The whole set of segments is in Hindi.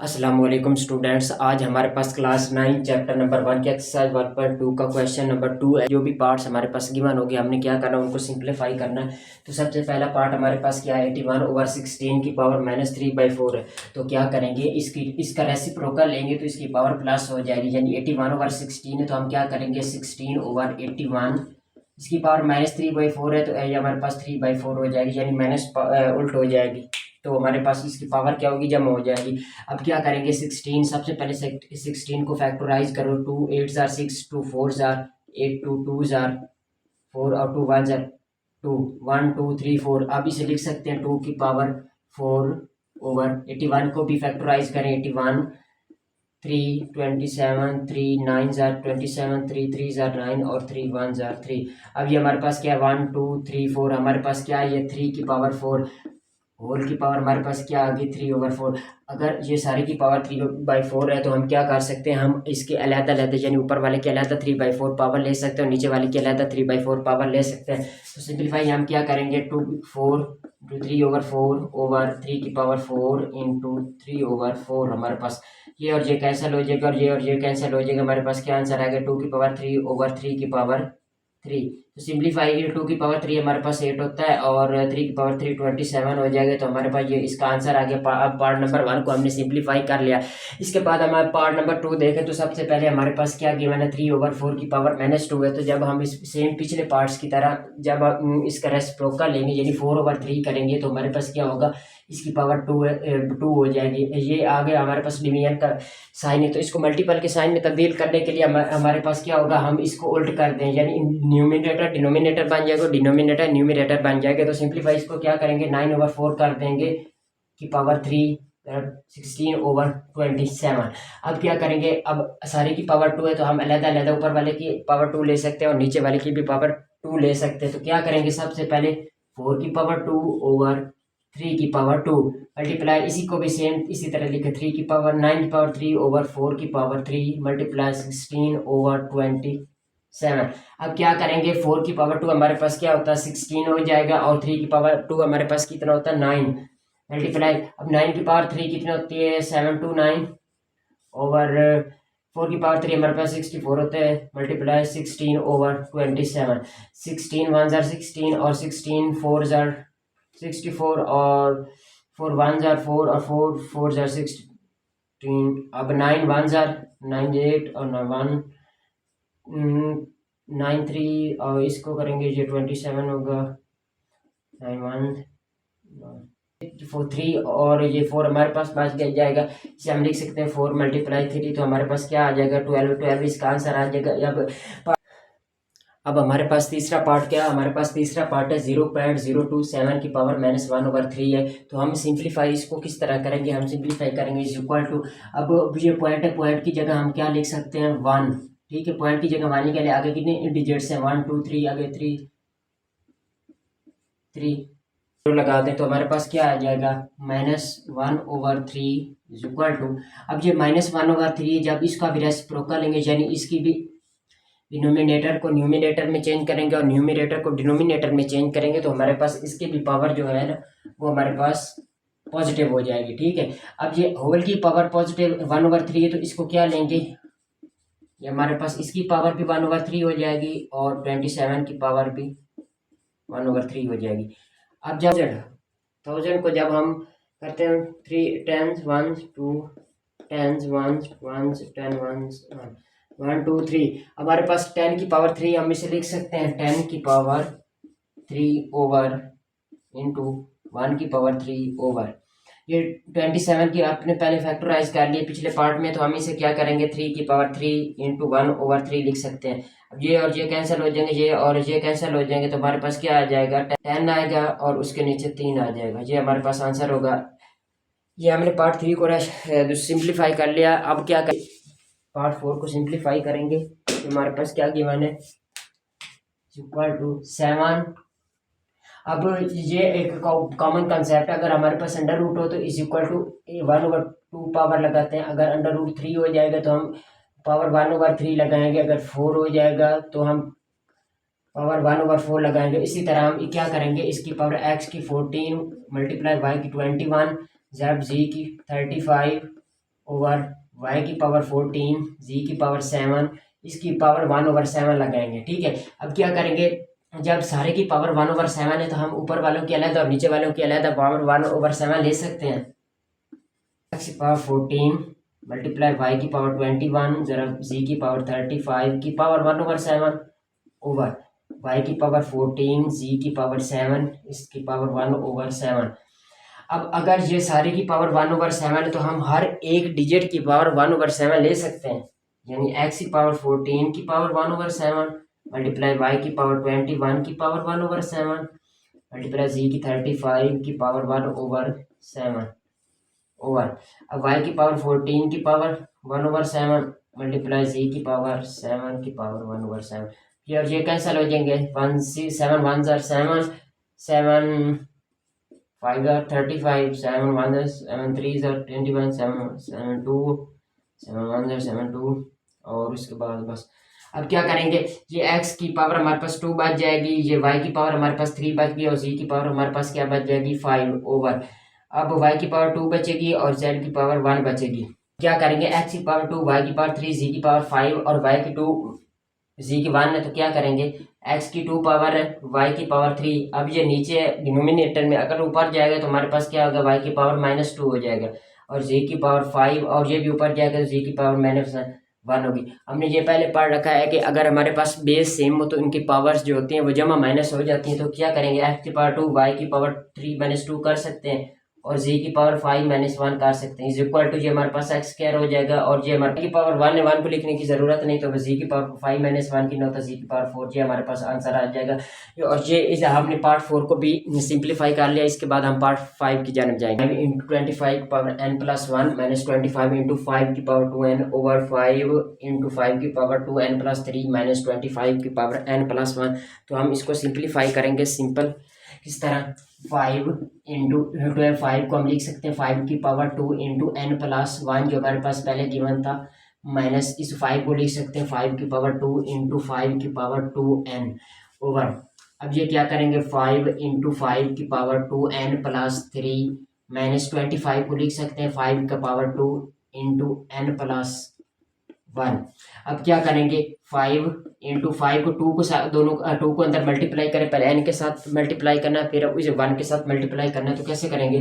अस्सलाम वालेकुम स्टूडेंट्स। आज हमारे पास क्लास 9 चैप्टर नंबर 1 की एक्सरसाइज 1.2 का क्वेश्चन नंबर 2 है। जो भी पार्ट्स हमारे पास गिवन होंगे हमने क्या करना है, उनको सिंप्लीफाई करना है। तो सबसे पहला पार्ट हमारे पास क्या है, 81/16 की पावर -3/4 है। तो क्या करेंगे, इसका रेसिप्रोकल लेंगे तो इसकी पावर प्लस हो जाएगी, यानी 81/16 है तो हम क्या करेंगे 16/81। इसकी पावर -3/4 है तो ये हमारे पास 3/4 हो जाएगी, यानी माइनस उल्ट हो जाएगी। तो हमारे पास इसकी पावर क्या होगी, जमा हो जाएगी। अब क्या करेंगे 16, सबसे पहले 16 को फैक्टराइज करो। 2 8 जार 6, 2 4 जार 8, 2 2 जार 4 और 2 1 जार 2, 1 2 3 4। अब इसे लिख सकते हैं 2 की पावर 4/81 को भी फैक्टराइज करें। 81 3 27 3 9 जार 27, 3 3 जार 9 और 3 1 जार 3। अब ये हमारे पास क्या है 1 2 3 4। हमारे पास क्या है, ये 3 की पावर 4 होल की पावर हमारे पास क्या आ गई 3/4। अगर ये सारी की पावर 3/4 है तो हम क्या कर सकते हैं, हम इसके अलहदा अलहदा यानी ऊपर वाले के अलहदा 3/4 पावर ले सकते हैं और नीचे वाले के अलहदा 3/4 पावर ले सकते हैं। तो सिंप्लीफाई हम क्या करेंगे 2 4 3/4/3 की पावर 4 इंटू 3/4। हमारे पास ये और ये कैंसिल हो जाएगा और ये कैंसिल हो जाएगा। हमारे पास क्या आंसर आ गया 2 की पावर 3/3 की पावर 3। तो सिंप्लीफाई 2 की पावर 3 हमारे पास 8 होता है और 3 की पावर 3 27 हो जाएगा। तो हमारे पास ये इसका आंसर आ गया। अब पार्ट नंबर 1 को हमने सिंप्लीफाई कर लिया। इसके बाद हमारे पार्ट नंबर 2 देखें तो सबसे पहले हमारे पास क्या गिवन है 3/4 की पावर -2 है। तो जब हम इस सेम पिछले पार्ट्स की तरह जब हम इसका रेसिप्रोकल लेंगे यानी 4/3 करेंगे तो हमारे पास क्या होगा, इसकी पावर 2 हो जाएगी। ये आ गया हमारे पास डिवीजन का साइन है। तो इसको मल्टीपल के साइन में तब्दील करने के लिए हमारे पास क्या होगा, हम इसको उल्ट कर दें, यानी न्यूमिनेटर डिनोमिनेटर बन जाएगा, डिनोमिनेटर न्यूमिनेटर बन जाएगा। तो सिंप्लीफाई इसको क्या करेंगे 9/4 कर देंगे की पावर 3 16/27। अब क्या करेंगे, अब सारी की पावर 2 है तो हम अलहदा अलहदा ऊपर वाले की पावर 2 ले सकते हैं और नीचे वाले की भी पावर 2 ले सकते हैं। तो क्या करेंगे सबसे पहले 4 की पावर 2/3 की पावर 2 मल्टीप्लाई, इसी को भी सेम इसी तरह लिखे 3 की पावर 9 की पावर 3/4 की पावर 3 मल्टीप्लाई 16/27। अब क्या करेंगे 4 की पावर 2 हमारे पास क्या होता है 16 हो जाएगा और 3 की पावर 2 हमारे पास कितना होता है 9 मल्टीप्लाई। अब 9 की पावर 3 कितनी होती है 729 ओवर 4 की पावर 3 हमारे पास 64 होते हैं मल्टीप्लाई 16/27। 16 1 जार 16 और 16 4 जार 64 और 4 1 जार 4 और 4 4 जार 16। अब 9 1 जार 9 8 और 1 9 3 और इसको करेंगे ये 27 होगा 9 1 4 3 और ये 4 हमारे पास बच जाएगा। इसे हम लिख सकते हैं 4 मल्टीप्लाई 3। तो हमारे पास क्या आ जाएगा 12 इसका आंसर आ जाएगा। अब हमारे पास तीसरा पार्ट क्या है, हमारे पास तीसरा पार्ट है 0.027 की पावर -1/3 है। तो हम सिंप्लीफाई इसको किस तरह करेंगे, हम सिंप्लीफाई करेंगे इज इक्वल टू, अब ये पॉइंट है, पॉइंट की जगह हम क्या लिख सकते हैं 1। ठीक है, पॉइंट की जगह 1 के लिए आगे कितने डिजिट्स हैं 1 2 3, आगे 3 तो लगा दें तो हमारे पास क्या आ जाएगा -1/3 इज इक्वल टू। अब ये -1/3 जब इसका भी रेसिप्रोकल लेंगे यानी इसकी भी डिनोमिनेटर को न्यूमिनेटर में चेंज करेंगे और न्यूमिनेटर को डिनोमिनेटर में चेंज करेंगे तो हमारे पास इसकी भी पावर जो है ना वो हमारे पास पॉजिटिव हो जाएगी। ठीक है, अब ये होल की पावर पॉजिटिव 1/3 है तो इसको क्या लेंगे, ये हमारे पास इसकी पावर भी 1/3 हो जाएगी और 27 की पावर भी 1/3 हो जाएगी। अब जब 1000 को जब हम करते हैं 3 10 1 2 10 1 1 10 1 1 2 3, हमारे पास 10 की पावर 3 हम इसे लिख सकते हैं 10 की पावर 3 ओवर इंटू 1 की पावर 3 ओवर ये 27 की आपने पहले फैक्टराइज कर लिए पिछले पार्ट में। तो हम इसे क्या करेंगे 3 की पावर 3 इंटू 1/3 लिख सकते हैं। अब ये और ये कैंसिल हो जाएंगे, ये और ये कैंसिल हो जाएंगे तो हमारे पास क्या आ जाएगा 10 आएगा और उसके नीचे 3 आ जाएगा। ये हमारे पास आंसर होगा। ये हमने पार्ट 3 को सिंप्लीफाई कर लिया। अब क्या करें पार्ट 4 को सिंप्लीफाई करेंगे तो हमारे पास क्या गिवन है इक्वल टू 7। अब ये एक कॉमन कंसेप्ट है, अगर हमारे पास अंडर रूट हो तो इज इक्वल टू 1/2 पावर लगाते हैं। अगर अंडर रूट 3 हो जाएगा तो हम पावर 1/3 लगाएंगे। अगर 4 हो जाएगा तो हम पावर 1/4 लगाएंगे। इसी तरह हम क्या करेंगे, इसकी पावर x की 14 मल्टीप्लाई y की 21 जेड जी की 35 ओवर वाई की पावर 14 जी की पावर 7 इसकी पावर 1/7 लगाएंगे। ठीक है, अब क्या करेंगे, जब सारे की पावर 1/7 है तो हम ऊपर वालों की अलग और नीचे वालों की अलग पावर 1/7 ले सकते हैं। एक्स की पावर 14 मल्टीप्लाई वाई की पावर 21 जरा जी की पावर 35 की पावर 1/7 ओवर वाई की पावर 14 जी की पावर 7 इसकी पावर 1/7। अब अगर ये सारे की पावर 1/7 है तो हम हर एक डिजिट की पावर 1/7 ले सकते हैं, यानी एक्स की पावर 14 की पावर 1/7 मल्टीप्लाई वाई की पावर 21 की पावर 1/7 मल्टीप्लाई जी की 35 की पावर 1/7 ओवर अब वाई की पावर 14 की पावर 1/7 मल्टीप्लाई जी की पावर 7 की पावर 1/7। ये कैंसिल हो जाएंगे, 7 1 7 7 5 35 7 1 7 3 21 7 2 7 1 7 2 और उसके बाद बस अब क्या करेंगे, ये x की पावर हमारे पास 2 बच जाएगी, ये y की पावर हमारे पास 3 बच गई और z की पावर हमारे पास क्या बच जाएगी 5 ओवर अब y की पावर 2 बचेगी और z की पावर 1 बचेगी। क्या करेंगे, x की पावर 2 y की पावर 3 z की पावर 5 और y की 2 z की 1 है तो क्या करेंगे x की 2 पावर है y की पावर 3। अब ये नीचे डिनोमिनेटर में अगर ऊपर जाएगा तो हमारे पास क्या होगा y की पावर -2 हो जाएगा और z की पावर 5 और ये भी ऊपर जाएगा तो z की पावर -1 होगी। हमने ये पहले पढ़ रखा है कि अगर हमारे पास बेस सेम हो तो इनकी पावर्स जो होती हैं वो जमा माइनस हो जाती हैं। तो क्या करेंगे, x की पावर 2 y की पावर 3 -2 कर सकते हैं और z की पावर 5 -1 कर सकते हैं, इज इक्वल टू ये हमारे पास x स्क्वायर हो जाएगा और ये हमारे की पावर 1 है, 1 को लिखने की जरूरत नहीं तो z की पावर 5 -1 की नौ तो z की पावर 4 ये हमारे पास आंसर आ जाएगा। और ये इस हमने पार्ट 4 को भी सिंप्लीफाई कर लिया, इसके बाद हम पार्ट 5 की जानब जाएंगे। 25 की पावर n+1 -25 इंटू 5 की पावर 2n ओवर 5 इंटू 5 की पावर 2n+3 -25 की पावर n+1। तो हम इसको सिंप्लीफाई करेंगे सिंपल किस तरह, 5 इंटू 5 को हम लिख सकते हैं 5 की पावर 2 इंटू n+1 जो हमारे पास पहले गिवन था माइनस इस 5 को लिख सकते हैं 5 की पावर 2 इंटू 5 की पावर 2n ओवर अब ये क्या करेंगे 5 इंटू 5 की पावर 2n+3 -25 को लिख सकते हैं 5 का पावर 2 इंटू n+1। अब क्या करेंगे 5 इंटू 5 को 2 को दोनों 2 को अंदर मल्टीप्लाई करें, पहले n के साथ मल्टीप्लाई करना फिर इसे 1 के साथ मल्टीप्लाई करना। तो कैसे करेंगे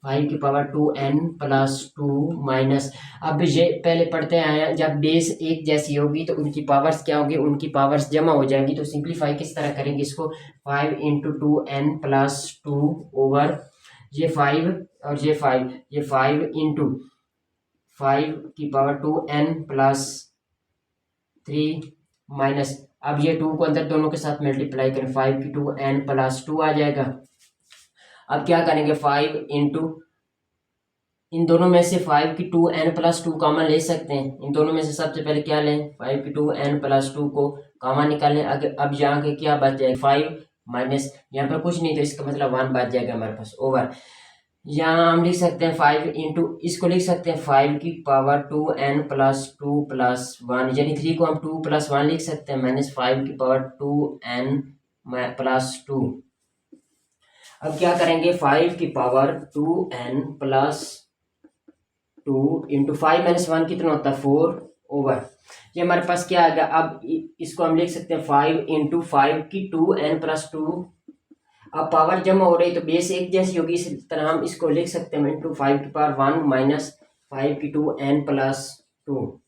5 की पावर 2n+2 माइनस अब ये पहले पढ़ते आए हैं जब बेस एक जैसी होगी तो उनकी पावर्स क्या होगी, उनकी पावर्स जमा हो जाएंगी। तो सिंप्लीफाई किस तरह करेंगे इसको 5 इंटू 2n+2 ओवर ये 5 और ये 5 इंटू 5 की पावर 2n+3 माइनस अब ये 2 को अंदर दोनों के साथ मल्टीप्लाई करें 5 की 2n+2 आ जाएगा। अब क्या करेंगे 5 इंटू इन दोनों में से 5 की 2n+2 कॉमन ले सकते हैं। इन दोनों में से सबसे पहले क्या लें 5 की 2n+2 को कॉमन निकालें। अब यहाँ के क्या बच जाएगा 5 माइनस यहाँ पर कुछ नहीं तो इसका मतलब 1 बच जाएगा हमारे पास ओवर यहाँ हम लिख सकते हैं 5 इंटू इसको लिख सकते हैं 5 की पावर 2n+2 + 1 यानी 3 को हम 2 + 1 लिख सकते हैं -5 की पावर 2n+2। अब क्या करेंगे 5 की पावर 2n+2 इंटू 5 - 1 कितना होता है 4 ओवर ये हमारे पास क्या आएगा। अब इसको हम लिख सकते हैं 5 इंटू 5 की 2n+2 अब पावर जमा हो रही तो बेस एक जैसी होगी, इस तरह हम इसको लिख सकते हैं इंटू 5 की पावर 1 माइनस 5 की 2n+2।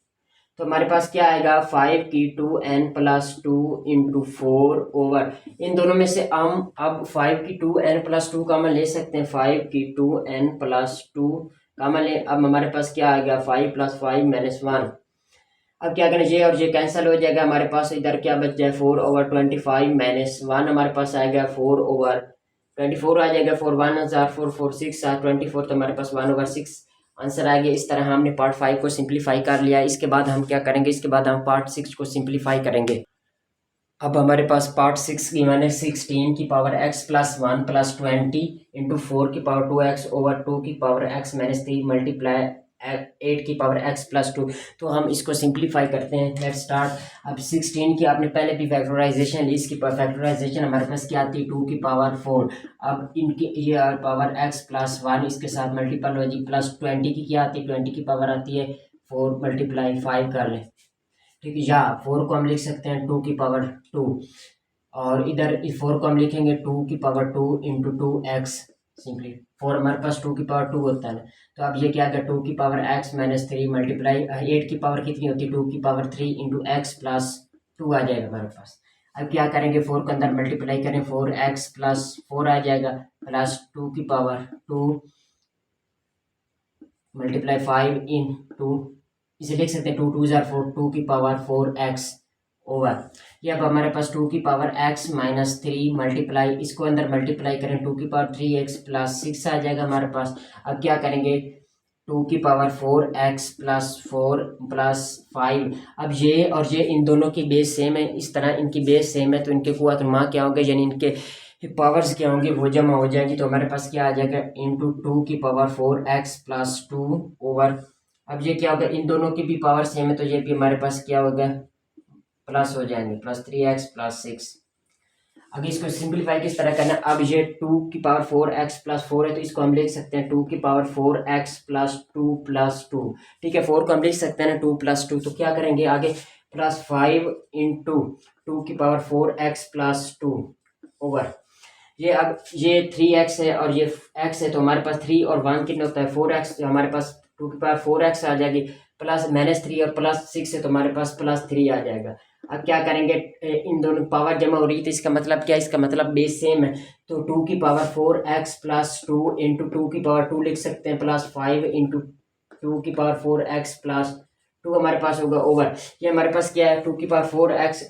तो हमारे पास क्या आएगा 5 की 2n+2 इंटू 4 ओवर इन दोनों में से हम अब 5 की 2n+2 कॉमन ले सकते हैं 5 की 2n+2 कॉमन ले। अब हमारे पास क्या आएगा 5 + 5 - 1। अब क्या करें ये और ये कैंसिल हो जाएगा, हमारे पास इधर क्या बच जाए 4/25 - 1 हमारे पास आएगा 4/24 आ जाएगा 4 1 4 4 6 24 तो हमारे पास 1/6 आंसर आ गया। इस तरह हमने पार्ट 5 को सिंप्लीफाई कर लिया। इसके बाद हम क्या करेंगे, इसके बाद हम पार्ट 6 को सिंप्लीफाई करेंगे। अब हमारे पास पार्ट 6 की मैंने 16 की पावर x + 1 + 20 इंटू 4 की पावर 2x ओवर 2 की पावर x - 3 मल्टीप्लाई 8 की पावर x प्लस 2। तो हम इसको सिंप्लीफाई करते हैं। Let's start. अब 16 की आपने पहले भी फैक्टराइजेशन ली, इसकी फैक्टराइजेशन हमारे पास क्या आती है 2 की पावर 4। अब इनकी ये पावर x प्लस 1 इसके साथ मल्टीपल हो जाएगी, प्लस 20 की क्या आती है 20 की पावर आती है 4 मल्टीप्लाई 5 कर लें, ठीक है। या 4 को हम लिख सकते हैं 2 की पावर 2, और इधर इस 4 को हम लिखेंगे 2 की पावर 2 इंटू 2x। सिंपली 4 हमारे पास 2 की पावर 2 होता है ना, तो अब ये क्या आ गया 2 की पावर x माइनस 3 मल्टीप्लाई 8 की पावर कितनी होती है 2 की पावर 3 इंटू एक्स प्लस 2 आ जाएगा हमारे पास। अब क्या करेंगे 4 को अंदर मल्टीप्लाई करें 4x प्लस 4 आ जाएगा, प्लस 2 की पावर 2 मल्टीप्लाई 5 इन 2, इसे लिख सकते हैं 2 2 जार 4, 2 की पावर 4x ओवर। ये अब हमारे पास 2 की पावर x माइनस 3 मल्टीप्लाई, इसको अंदर मल्टीप्लाई करें 2 की पावर 3x प्लस 6 आ जाएगा हमारे पास। अब क्या करेंगे 2 की पावर 4x प्लस 4 प्लस 5। अब ये और ये इन दोनों की बेस सेम है, इस तरह इनकी बेस सेम है तो इनके कुआत नुमा क्या होंगे, यानी इनके पावर्स क्या होंगे वो जमा हो जाएंगी। तो हमारे पास क्या आ जाएगा इंटू 2 की पावर 4x प्लस 2 ओवर। अब ये क्या होगा इन दोनों की भी पावर सेम है तो ये भी हमारे पास क्या होगा प्लस हो जाएंगे, प्लस 3x प्लस 6। अगर इसको सिंप्लीफाई किस तरह करना, अब ये 2 की पावर 4x प्लस 4 है तो इसको हम लिख सकते हैं 2 की पावर 4x प्लस 2 प्लस 2, ठीक है। 4 को हम लिख सकते हैं ना 2 प्लस 2, तो क्या करेंगे आगे प्लस 5 इंटू 2 की पावर 4x प्लस 2 ओवर। ये अब ये 3x है और ये x है तो हमारे पास 3 और 1 कितना होता है 4x, तो हमारे पास 2 की पावर 4x आ जाएगी, प्लस -3 और प्लस 6 है तो हमारे पास प्लस 3 आ जाएगा। अब क्या करेंगे इन दोनों पावर जमा हो रही है तो इसका मतलब क्या, इसका मतलब बेस सेम है तो 2 की पावर 4x प्लस 2 इंटू 2 की पावर 2 लिख सकते हैं, प्लस 5 इंटू 2 की पावर 4x प्लस 2 हमारे पास होगा ओवर। ये हमारे पास क्या है 2 की पावर 4x,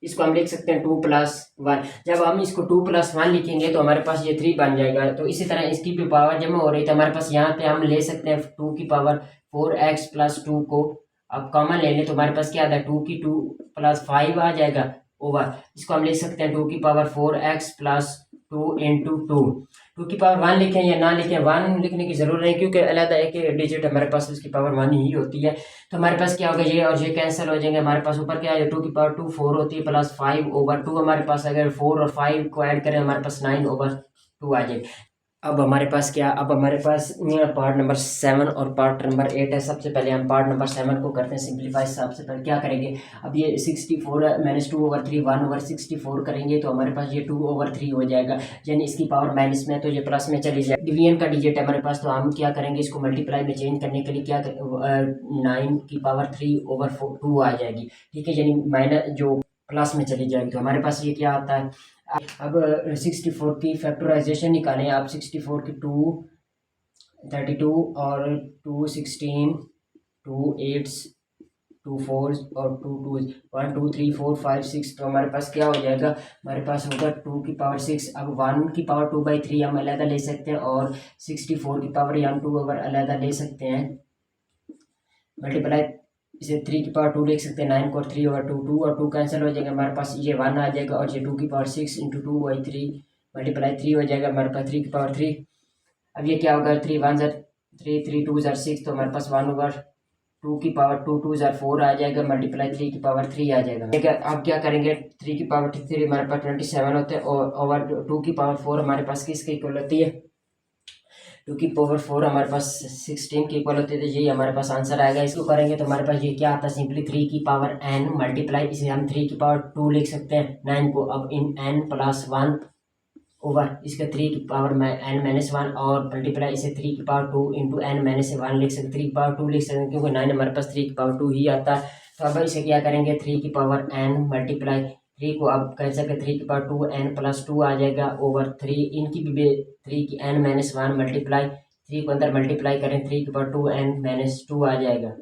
इसको हम लिख सकते हैं 2 प्लस 1। जब हम इसको 2 प्लस 1 लिखेंगे तो हमारे पास ये 3 बन जाएगा। तो इसी तरह इसकी भी पावर जमा हो रही है तो हमारे पास यहाँ पे हम ले सकते हैं 2 की पावर 4x प्लस 2 को अब कॉमन ले लें तो हमारे पास क्या आता है 2 की 2 प्लस 5 आ जाएगा ओवर। इसको हम लिख सकते हैं 2 की पावर 4x प्लस 2 इंटू 2 की पावर 1 लिखें या ना लिखें, 1 लिखने की जरूरत नहीं क्योंकि अलग एक डिजिट हमारे पास उसकी पावर 1 ही होती है। तो हमारे पास क्या होगा ये और ये कैंसिल हो जाएंगे, हमारे पास ऊपर क्या है 2 की पावर 2 4 होती है प्लस 5 ओवर 2, हमारे पास अगर 4 और 5 को ऐड करें हमारे पास 9 ओवर 2 आ जाएगी। अब हमारे पास क्या, अब हमारे पास पार्ट नंबर 7 और पार्ट नंबर 8 है। सबसे पहले हम पार्ट नंबर 7 को करते हैं सिंप्लीफाई। सबसे पहले क्या करेंगे, अब ये 64 माइनस 2/3 1/64 करेंगे तो हमारे पास ये 2/3 हो जाएगा, यानी इसकी पावर माइनस में तो ये प्लस में चली जाए। डिवीजन का डिजिट है हमारे पास तो हम क्या करेंगे इसको मल्टीप्लाई में चेंज करने के लिए क्या 9 की पावर 3/2 आ जाएगी, ठीक है, यानी माइनस जो प्लस में चली जाएगी। तो हमारे पास ये क्या आता है, अब 64 की फैक्टराइजेशन निकालें आप। 64 की 2 32 और 2 16 2 8 2 4 और 2 2 1 2 3 4 5 6, तो हमारे पास क्या हो जाएगा, हमारे पास होगा 2 की पावर 6। अब 1 की पावर 2/3 हम अलग ले सकते हैं और 64 की पावर हम 2 ओवर अलग ले सकते हैं, मल्टीप्लाई इसे 3 की पावर 2 लिख सकते हैं 9 को 3 ओवर 2 2 और 2 कैंसिल हो जाएगा, हमारे पास ये 1 आ जाएगा और ये 2 की पावर 6 इंटू 2/3 मल्टीप्लाई 3 हो जाएगा हमारे पास 3 की पावर 3। अब ये क्या होगा 3 1 ज़र 3 3 2 ज़र 6, तो हमारे पास 1 ओवर 2 की पावर 2 2 ज़र 4 आ जाएगा मल्टीप्लाई 3 की पावर 3 आ जाएगा, ठीक है। अब क्या करेंगे 3 की पावर 3 हमारे पास 27 होते हैं और ओवर 2 की पावर 4 हमारे पास किसके इक्वल होती है 2 की पावर 4 हमारे पास 16 के इक्वल होते थे, यही हमारे पास आंसर आएगा। इसको करेंगे तो हमारे पास ये क्या आता है सिंपली 3 की पावर n मल्टीप्लाई, इसे हम 3 की पावर 2 लिख सकते हैं 9 को, अब इन n प्लस 1 ओवर इसका 3 की पावर में n माइनस 1 और मल्टीप्लाई इसे 3 की पावर 2 इंटू n माइनस 1 लिख सकते 3 की पावर 2 लिख सकते क्योंकि 9 हमारे पास 3 की पावर 2 ही आता है। तो अब इसे क्या करेंगे 3 की पावर n मल्टीप्लाई 3 को अब कह सकते 3 की पावर 2 n प्लस 2 आ जाएगा ओवर 3 इनकी भी 3 की n माइनस 1 मल्टीप्लाई 3 को अंदर मल्टीप्लाई करें 3 की पावर 2 n माइनस 2 आ जाएगा।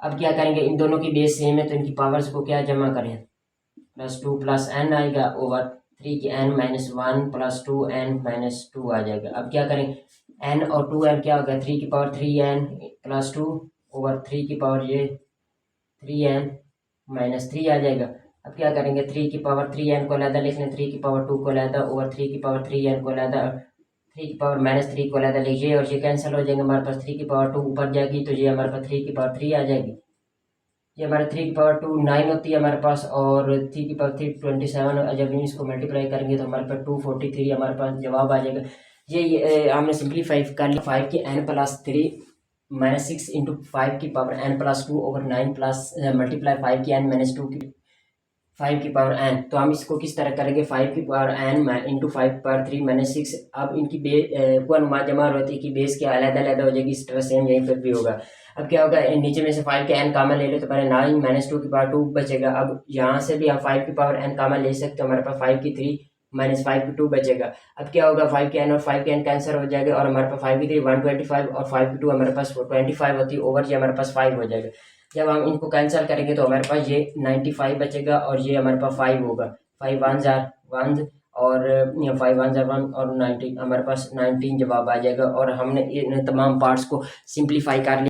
अब क्या करेंगे इन दोनों की बेस सेम है तो इनकी पावर्स को क्या जमा करें प्लस 2 प्लस n आएगा ओवर 3 की n minus 1 plus 2n minus 2 आ जाएगा। अब क्या करें n और 2n क्या होगा 3 की पावर 3n प्लस 2 ओवर 3 की पावर ये 3n माइनस 3 आ जाएगा। अब क्या करेंगे 3 की पावर 3n को अलग लिख लें 3 की पावर 2 को अलग ओवर 3 की पावर 3n को अलग 3 को अलग लीजिए और ये कैंसिल हो जाएंगे, हमारे पास 3 की पावर 2 ऊपर जाएगी तो ये हमारे पास 3 की पावर 3 आ जाएगी। ये हमारे 3 की पावर 2 9 होती है हमारे पास, और 3 की पावर 3 27। जब इसको मल्टीप्लाई करेंगे तो हमारे पास 243 हमारे पास जवाब आ जाएगा। ये हमने सिंप्लीफाई कर लिया। 5 की n+3 -6 इंटू 5 की power n+2 over 9 plus multiply 5 की n-2 की 5 की पावर n। तो हम इसको किस तरह करेंगे, 5 की पावर n इंटू 5 की पावर 3 -6। अब इनकी को अनुमान जमा होती है कि बेस क्या अलग अलग हो जाएगी, इस तरह सेम यहीं पर भी होगा। अब क्या होगा, नीचे में से 5 के n कामन ले लो तो पहले 9 -2 की पावर 2 बचेगा। अब यहाँ से भी हम 5 की पावर n कामन ले सकते हो, हमारे पास 5 की 3 -5 की 2 बचेगा। अब क्या होगा, 5 के n और 5 के n कैंसर हो जाएगा और हमारे पास 5 की 3 125 और 5 की 2 हमारे पास 25 होती है, ओवर ये हमारे पास 5 हो जाएगा। जब हम इनको कैंसिल करेंगे तो हमारे पास ये 95 बचेगा और ये हमारे पास 5 होगा। 5 1 1 और 5 1 1 और 19 हमारे पास 19 जवाब आ जाएगा। और हमने इन तमाम पार्ट्स को सिंप्लीफाई कर लिया।